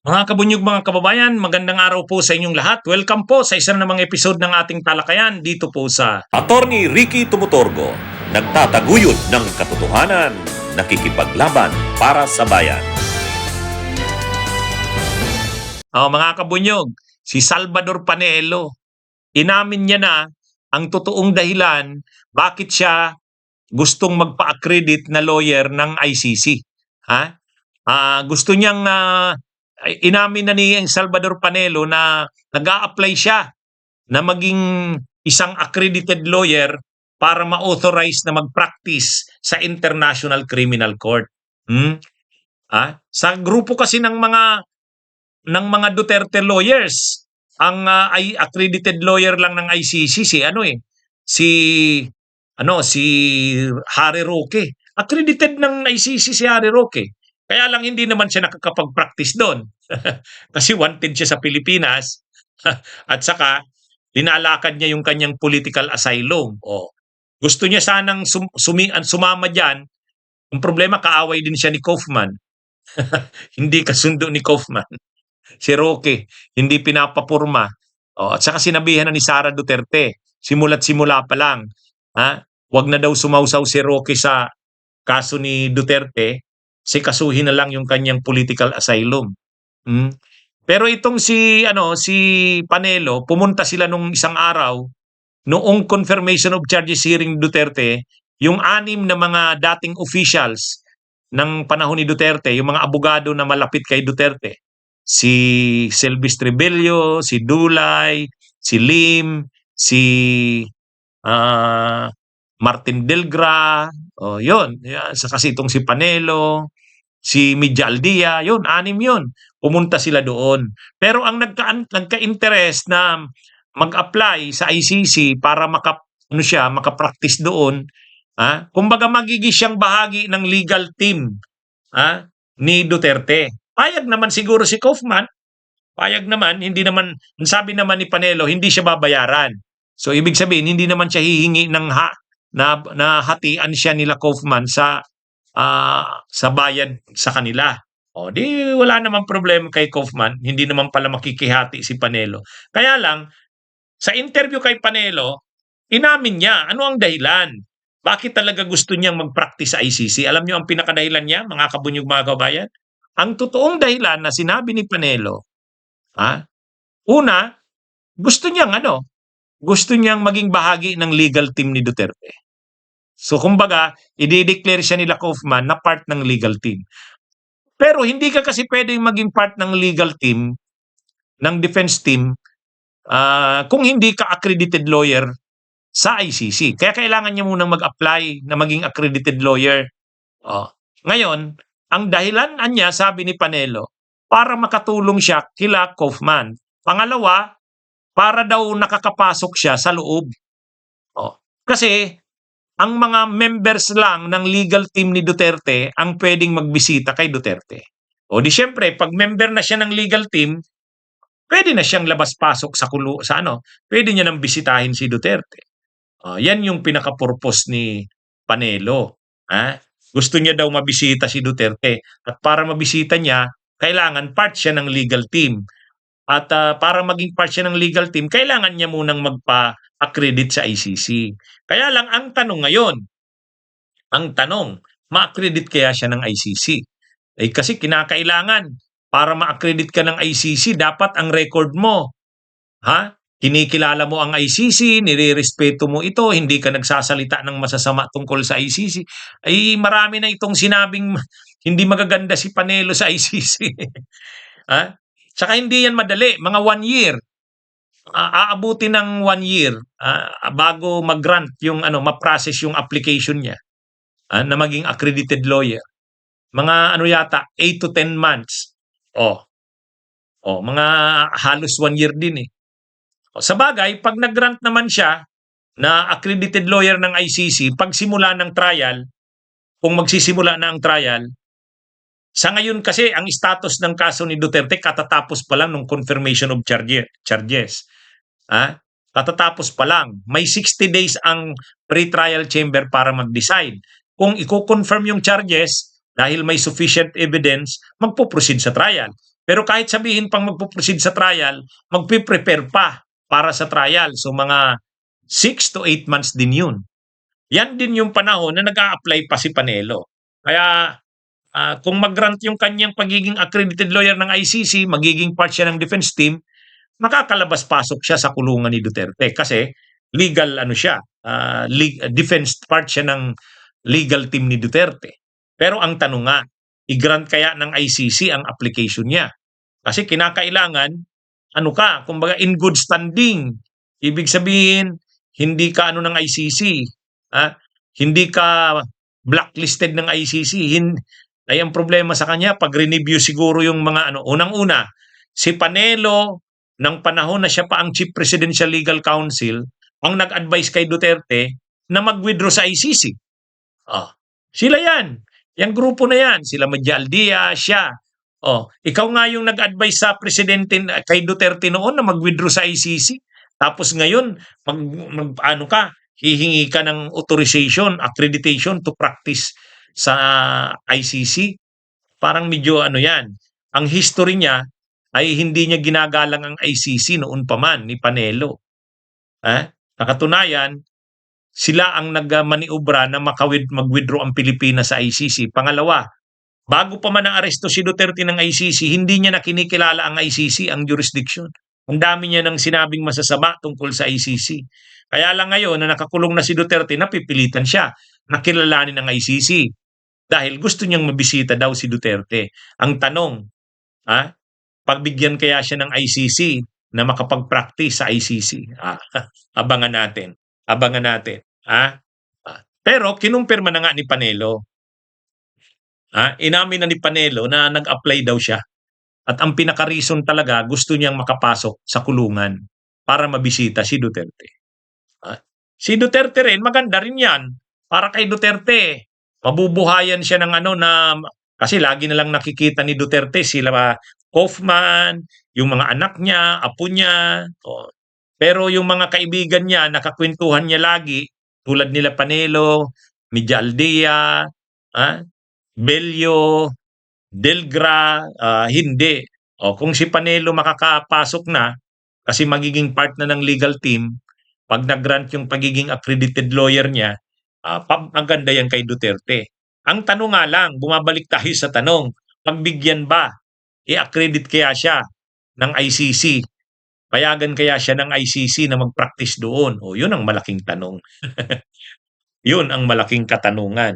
Mga kabunyog, mga kababayan, magandang araw po sa inyong lahat. Welcome po sa isa na namang episode ng ating talakayan dito po sa Attorney Ricky Tumutorgo, nagtataguyod ng katotohanan, nakikipaglaban para sa bayan. mga kabunyog. Si Salvador Panelo, inamin niya na ang totoong dahilan bakit siya gustong magpa-accredit na lawyer ng ICC. Gusto niyang inamin na ni Salvador Panelo na nag-a-apply siya na maging isang accredited lawyer para ma-authorize na mag-practice sa International Criminal Court. Sa grupo kasi ng mga Duterte lawyers, ang ay accredited lawyer lang ng ICC si Harry Roque. Accredited ng ICC si Harry Roque. Kaya lang hindi naman siya nakakapag-practice doon. Kasi wanted siya sa Pilipinas at saka linalakad niya yung kanyang political asylum. Gusto niya sanang sumama diyan. Ang problema, kaaway din siya ni Kaufman. Hindi kasundo ni Kaufman. Si Roque, hindi pinapapurma. At saka sinabihan na ni Sara Duterte, simula't simula pa lang, wag na daw sumausaw si Roque sa kaso ni Duterte, kasuhin na lang yung kanyang political asylum. Pero itong si Panelo, pumunta sila nung isang araw, noong confirmation of charges hearing Duterte, yung 6 na mga dating officials ng panahon ni Duterte, yung mga abogado na malapit kay Duterte, si Silvis Trebello, si Dulay, si Lim, si Martin Delgra, yun. Saka itong si Panelo, si Midja Aldia, yun, 6 yun. Pumunta sila doon. Pero ang nagka-interest na mag-apply sa ICC para makapractice doon, kumbaga magiging siyang bahagi ng legal team ni Duterte. Payag naman siguro si Kaufman. Payag naman, hindi naman, sabi naman ni Panelo, hindi siya babayaran. So ibig sabihin, hindi naman siya hihingi ng na hatian siya nila Kaufman sa bayad sa kanila. Di wala naman problema kay Kaufman, hindi naman pala makikihati si Panelo. Kaya lang, sa interview kay Panelo, inamin niya ano ang dahilan. Bakit talaga gusto niyang mag-practice sa ICC? Alam niyo ang pinakadahilan niya, mga kabunyog, mga kabayan? Ang totoong dahilan na sinabi ni Panelo, una, gusto niyang maging bahagi ng legal team ni Duterte. So kumbaga, i-declare siya nila Kaufman na part ng legal team. Pero hindi ka kasi pwedeng maging part ng legal team, ng defense team, kung hindi ka accredited lawyer sa ICC. Kaya kailangan niya munang mag-apply na maging accredited lawyer. Ngayon, ang dahilan niya, sabi ni Panelo, para makatulong siya kila Kaufman. Pangalawa, para daw nakakapasok siya sa loob. Kasi ang mga members lang ng legal team ni Duterte ang pwedeng magbisita kay Duterte. Di syempre, pag member na siya ng legal team, pwede na siyang labas-pasok pwede niya nang bisitahin si Duterte. Yan yung pinaka-purpose ni Panelo. Gusto niya daw mabisita si Duterte. At para mabisita niya, kailangan part siya ng legal team. At para maging part siya ng legal team, kailangan niya munang magpa-accredit sa ICC. Kaya lang ang tanong ngayon, ma-accredit kaya siya ng ICC? Kasi kinakailangan, para ma-accredit ka ng ICC, dapat ang record mo, kinikilala mo ang ICC, nirerespeto mo ito, hindi ka nagsasalita ng masasama tungkol sa ICC. Marami na itong sinabing hindi magaganda si Panelo sa ICC. Tsaka hindi yan madali, mga 1 year. Aabuti ng 1 year bago mag-grant yung ma-process yung application niya na maging accredited lawyer. Mga yata 8 to 10 months. Mga halos 1 year din eh. Sa bagay, pag nag-grant naman siya na accredited lawyer ng ICC, pagsimula ng trial, kung magsisimula na ang trial, sa ngayon kasi ang status ng kaso ni Duterte katatapos pa lang ng confirmation of charges. Katatapos pa lang. May 60 days ang pre-trial chamber para mag-decide. Kung i-confirm yung charges, dahil may sufficient evidence, magpo-proceed sa trial. Pero kahit sabihin pang magpo-proceed sa trial, magpe-prepare pa para sa trial. So mga 6 to 8 months din yun. Yan din yung panahon na nag-a-apply pa si Panelo. Kaya kung mag-grant yung kanyang pagiging accredited lawyer ng ICC, magiging part siya ng defense team, makakalabas-pasok siya sa kulungan ni Duterte kasi legal ano siya, defense part siya ng legal team ni Duterte. Pero ang tanong nga, i-grant kaya ng ICC ang application niya? Kasi kinakailangan, ano ka, kumbaga in good standing. Ibig sabihin, hindi ka ano ng ICC, hindi ka blacklisted ng ICC. Ay ang problema sa kanya, pag review siguro yung mga ano, unang-una, si Panelo, ng panahon na siya pa ang Chief Presidential Legal Counsel, ang nag-advise kay Duterte na mag-withdraw sa ICC. Sila yan. Yung grupo na yan. Sila Majaldia, siya. Ikaw nga yung nag-advise sa presidente kay Duterte noon na mag-withdraw sa ICC. Tapos ngayon, ano ka, hihingi ka ng authorization, accreditation to practice sa ICC. Parang medyo ano yan. Ang history niya ay hindi niya ginagalang ang ICC noon pa man ni Panelo. Sa katunayan, sila ang nagmaniobra na mag-withdraw ang Pilipinas sa ICC. Pangalawa, bago pa man ang aresto si Duterte ng ICC, hindi niya na kinikilala ang ICC, ang jurisdiction. Ang dami niya nang sinabing masasama tungkol sa ICC. Kaya lang ngayon na nakakulong na si Duterte, napipilitan siya na kilalanin ang ICC dahil gusto niyang mabisita daw si Duterte. Ang tanong, pagbigyan kaya siya ng ICC na makapag-practice sa ICC? Abangan natin. Abangan natin. Pero kinumpirma na nga ni Panelo. Inamin na ni Panelo na nag-apply daw siya. At ang pinaka-reason talaga, gusto niyang makapasok sa kulungan para mabisita si Duterte. Si Duterte rin, maganda rin yan. Para kay Duterte, mabubuhayan siya ng ano na, kasi lagi na lang nakikita ni Duterte sila Kaufman, yung mga anak niya, apo niya. Pero yung mga kaibigan niya, nakakwentuhan niya lagi, tulad nila Panelo, Mijaldia, Bello, Delgra, hindi. Kung si Panelo makakapasok na, kasi magiging part na ng legal team, pag nag-grant yung pagiging accredited lawyer niya, maganda yan kay Duterte. Ang tanong nga lang, bumabalik tayo sa tanong, pagbigyan ba, i-accredit kaya siya ng ICC? Payagan kaya siya ng ICC na mag-practice doon? Yun ang malaking tanong. Yun ang malaking katanungan.